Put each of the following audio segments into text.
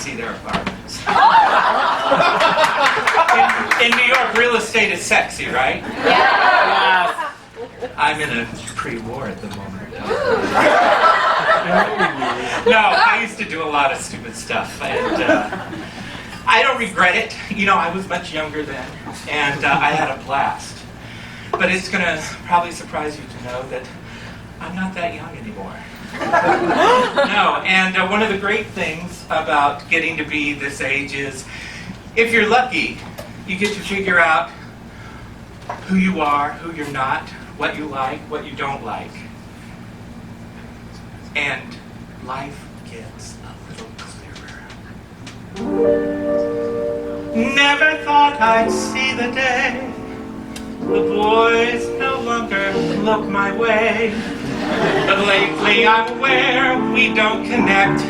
see their apartments. In New York, real estate is sexy, right? Yeah. I'm in a pre-war at the moment. No, I used to do a lot of stupid stuff, and I don't regret it. You know, I was much younger then, and I had a blast. But it's going to probably surprise you to know that I'm not that young anymore. No, and one of the great things about getting to be this age is, if you're lucky, you get to figure out who you are, who you're not, what you like, what you don't like. And life gets a little clearer. Never thought I'd see the day the boys no longer look my way. But lately I'm aware we don't connect.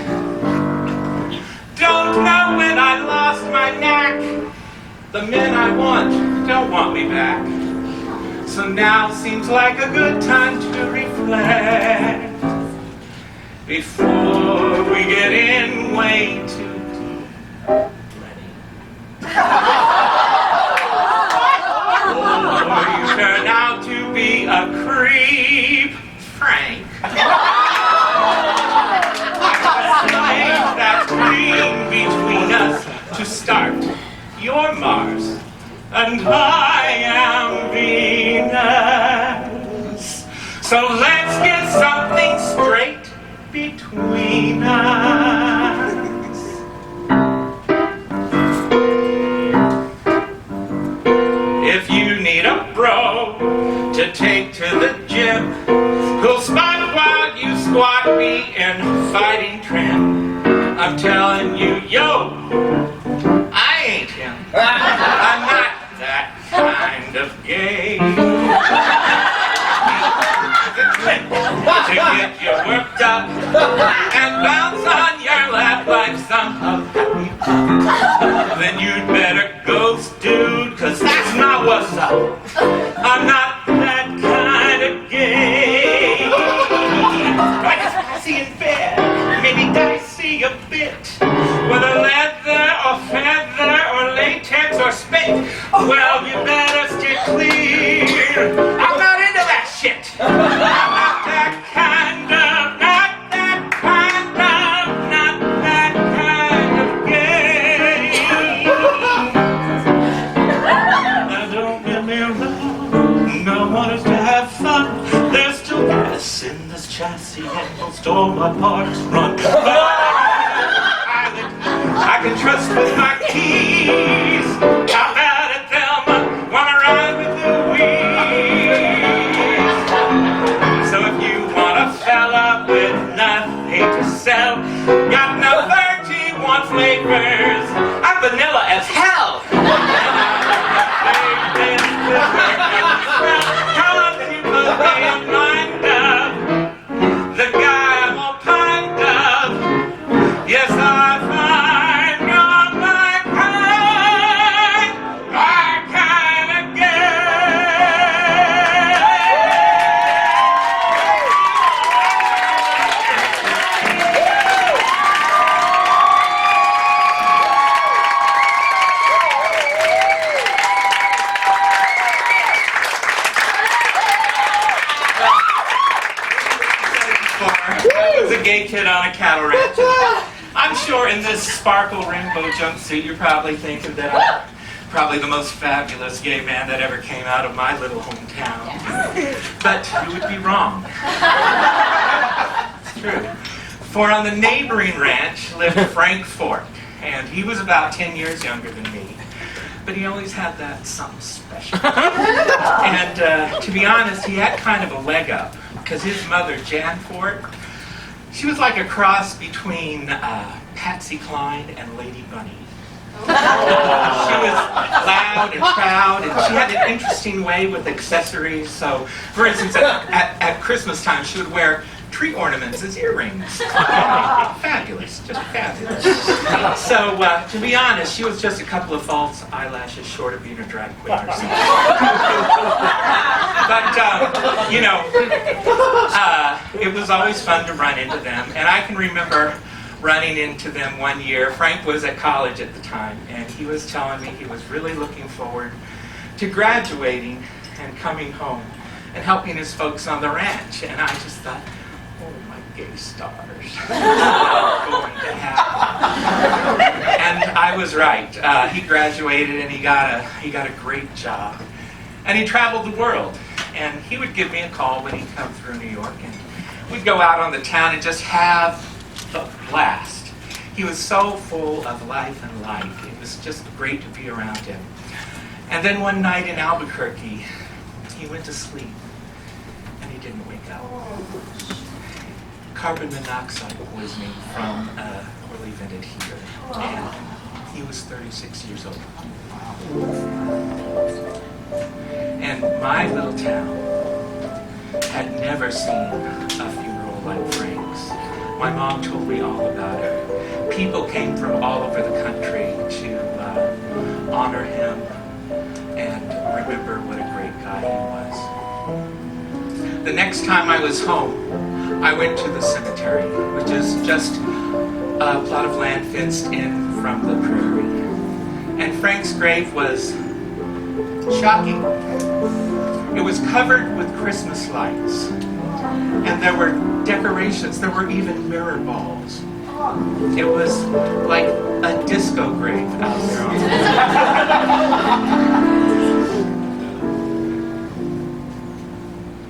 Don't know when I lost my knack. The men I want don't want me back. So now seems like a good time to reflect before we get in way too deep. Or you turn out to be a creep, Frank. That's green between us to start. You're Mars, and I am Venus. So let's get something straight between us. If you need a bro to take to the gym, who'll spot while you squat me in fighting trim, I'm telling you, yo, I ain't him. I'm not that kind of gay. To get you worked up and bounce on your lap like some happy pup. Then you'd better ghost, dude, 'cause that's not what's up. I'm not that kind of gay. Like it's classy and fair, maybe dicey a bit. Whether leather or feather or latex or spit, well, you better steer clear. I'm not into that shit. I'm not that kind of, not that kind of, not that kind of gay. Now don't get me wrong, I want us to have fun. There's still gas in this chassis and most all my parts run. I can trust with my keys. How about it, Thelma? Wanna ride with Louise? So if you want a fella with nothing to sell, got no 31 flavors, I'm vanilla as hell. How long can you put me in mind of the guy I'm all kind of? Yes, I find you're my kind of I was a gay kid on a cattle ranch. I'm sure in this sparkle rainbow jumpsuit you're probably thinking that I'm probably the most fabulous gay man that ever came out of my little hometown. But you would be wrong. It's true. For on the neighboring ranch lived Frank Fork, and he was about 10 years younger than me. But he always had that something special. And to be honest, he had kind of a leg up, because his mother, Jan Fork, she was like a cross between Patsy Cline and Lady Bunny. She was loud and proud, and she had an interesting way with accessories. So, for instance, at Christmas time, she would wear tree ornaments as earrings. Fabulous, just fabulous. So, to be honest, she was just a couple of false eyelashes short of being a drag queen or something. But, you know, it was always fun to run into them. And I can remember running into them one year. Frank was at college at the time, and he was telling me he was really looking forward to graduating and coming home and helping his folks on the ranch. And I just thought, oh my gay stars, what's going to happen? And I was right. He graduated and he got a great job. And he traveled the world. And he would give me a call when he'd come through New York, and we'd go out on the town and just have a blast. He was so full of life and life. It was just great to be around him. And then one night in Albuquerque, he went to sleep, and he didn't wake up. Carbon monoxide poisoning from a poorly vented heater, and he was 36 years old. And my little town had never seen a funeral like Frank's. My mom told me all about it. People came from all over the country to honor him and remember what a great guy he was. The next time I was home, I went to the cemetery, which is just a plot of land fenced in from the prairie. And Frank's grave was shocking. It was covered with Christmas lights, and there were decorations. There were even mirror balls. It was like a disco grave out there on the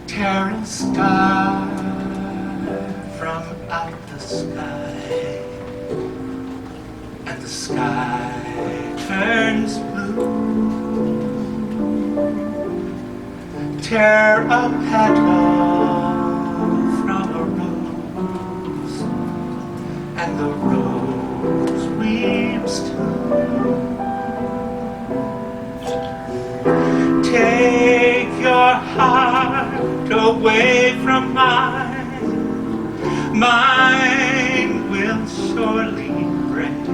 Tearing star from out the sky, and the sky turns blue. Tear a petal from a rose, and the rose weeps too. Take your heart away from mine, mine will surely break.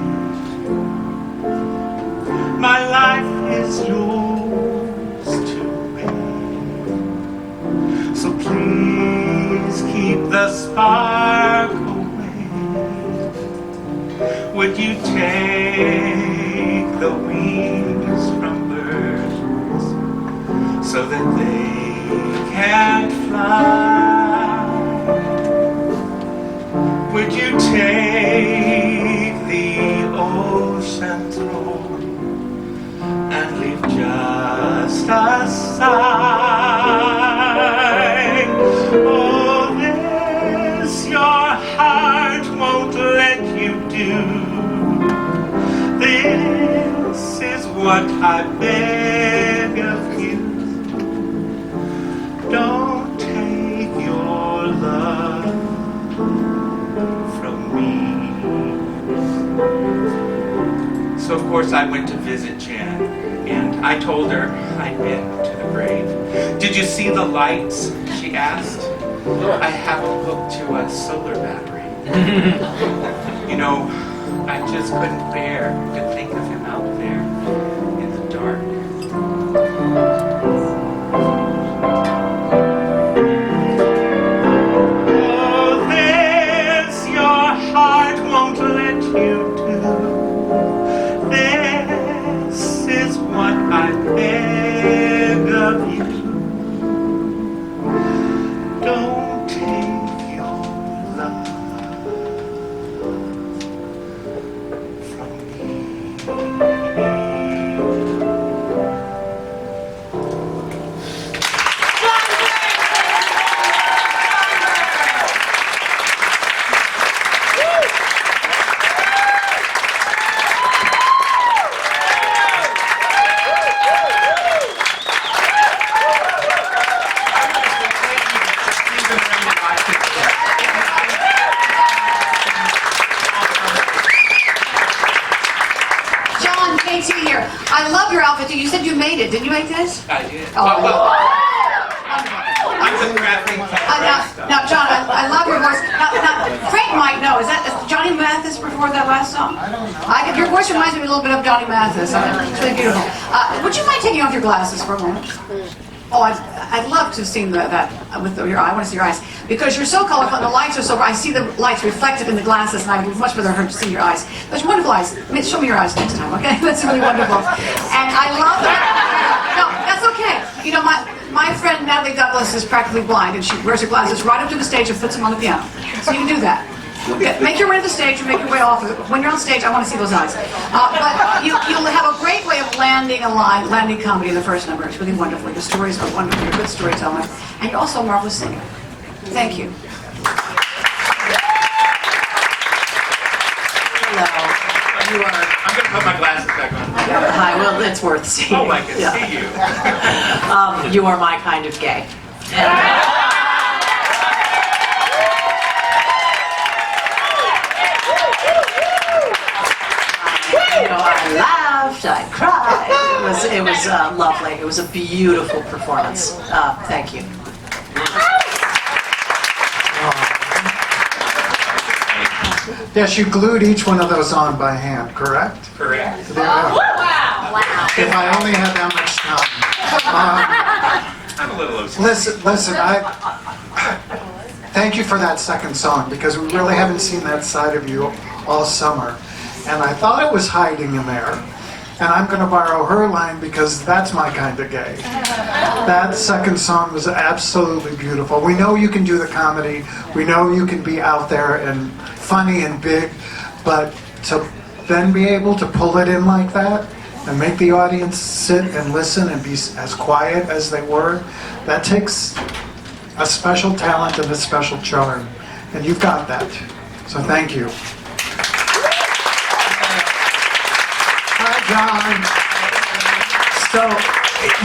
My life is yours to make, so please keep the spark away. Would you take the wings from birds so that they can fly? Would you take the ocean's roar and leave just a sigh? Oh, this your heart won't let you do. This is what I beg of you. Don't take your love from me. So of course I went to visit Jan, and I told her I'd been to the grave. Did you see the lights? She asked. I have them hooked to a solar battery. You know, I just couldn't bear to think of him out there in the dark. Oh, this your heart won't let you do. This is what I beg of you. Don't take your love from me. John, Casey here. I love your outfit. You said you made it. Didn't you make this? I did. Oh, well, wonderful. I was crafting Now, John, I love your voice. Now, Frank might know. Is Johnny Mathis before that last song? I don't know. Your voice reminds me a little bit of Johnny Mathis. It's really beautiful. Would you mind taking off your glasses for a moment? Oh, I'd love to have seen that with your eye. I want to see your eyes because you're so colorful and the lights are so bright. I see the lights reflected in the glasses, and I would much rather her to see your eyes. Those wonderful eyes. I mean, show me your eyes next time, okay? That's really wonderful. And I love that. No, that's okay. You know, my friend Natalie Douglas is practically blind, and she wears her glasses right up to the stage and puts them on the piano. So you can do that. Make your way to the stage and make your way off. When you're on stage, I want to see those eyes. But you'll have a great way of landing a line, landing comedy in the first number. It's really wonderful. Your stories are wonderful. You're a good storyteller. And you're also a marvelous singer. Thank you. Hello. You are. I'm going to put my glasses back on. Hi. Well, it's worth seeing. Oh, I can see you. You are my kind of gay. You know, I laughed, I cried. It was lovely. It was a beautiful performance. Thank you. Yes, you glued each one of those on by hand, correct? Correct. There you go. If I only had that much time. I'm a little OCD. Listen, thank you for that second song because we really haven't seen that side of you all summer. And I thought it was hiding in there. And I'm going to borrow her line because that's my kind of gay. That second song was absolutely beautiful. We know you can do the comedy. We know you can be out there and funny and big. But to then be able to pull it in like that and make the audience sit and listen and be as quiet as they were, that takes a special talent and a special charm. And you've got that. So thank you. John. So,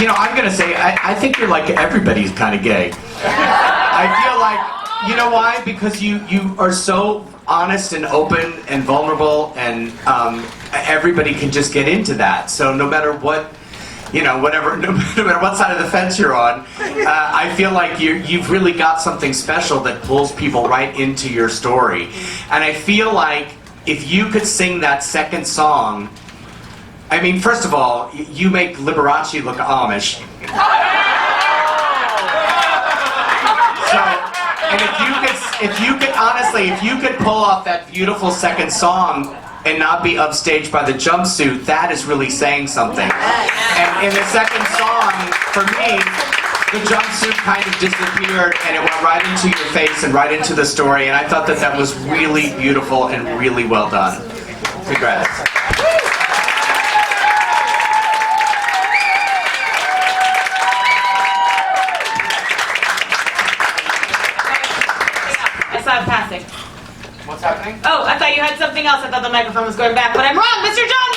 you know, I'm gonna say, I think you're like everybody's kind of gay. I feel like, you know why? Because you are so honest and open and vulnerable, and everybody can just get into that. So no matter what, you know, whatever, no matter what side of the fence you're on, I feel like you've really got something special that pulls people right into your story. And I feel like if you could sing that second song, I mean, first of all, you make Liberace look Amish. So, and if you could pull off that beautiful second song and not be upstaged by the jumpsuit, that is really saying something. And in the second song, for me, the jumpsuit kind of disappeared and it went right into your face and right into the story, and I thought that was really beautiful and really well done. Congrats. I saw it passing. What's happening? Oh, I thought you had something else. I thought the microphone was going back, but I'm wrong. Mr. Johnson!